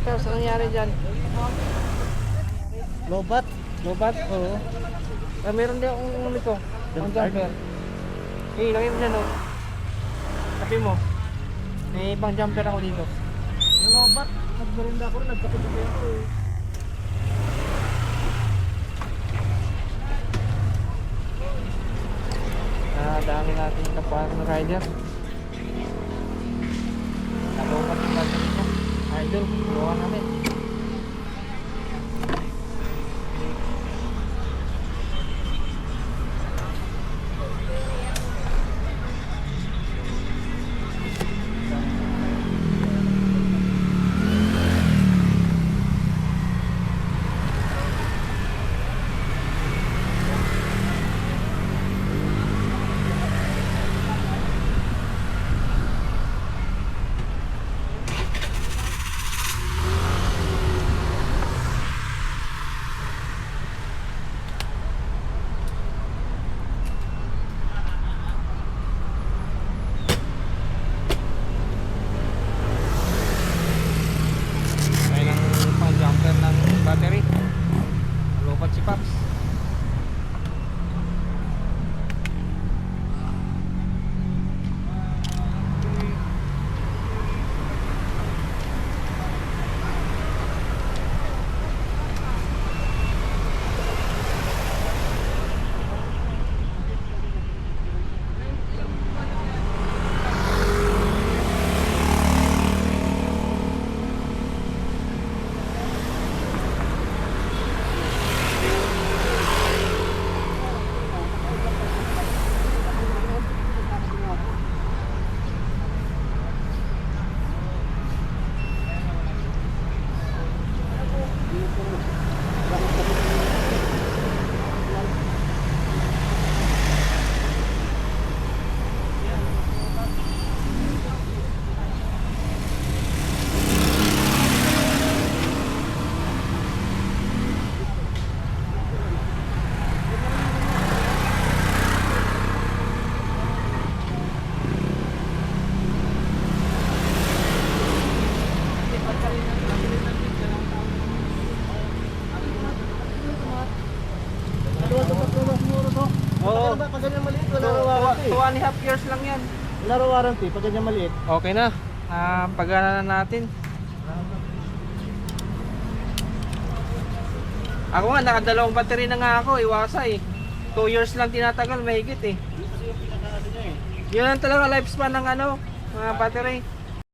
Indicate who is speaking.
Speaker 1: jumpers, anong nangyari dyan?
Speaker 2: Lobat.
Speaker 1: Lobat?
Speaker 2: Oo.
Speaker 1: Meron din akong nito, ang
Speaker 2: Jump
Speaker 1: jumper. Eh, lagay mo dyan, oh. Tabi mo. May pang jumper ako dito.
Speaker 2: Lobat. Nagmerinda ako rin, nagkakitubi ako eh.
Speaker 1: Dami natin kapwa ng rider. Nalukat natin ito. Idol, gawa namin. Battery. Lupat si Paps. Oo.
Speaker 2: Pag ganyan maliit, wala
Speaker 1: 2.5 years lang yan.
Speaker 2: Wala raw warranty, pag ganyan maliit.
Speaker 1: Okay na. Pagana na natin. Ako nga, nakadalawang battery na nga ako. Iwasa eh. 2 years lang tinatagal, mahigit eh. Yun ang talaga lifespan ng ano, mga battery.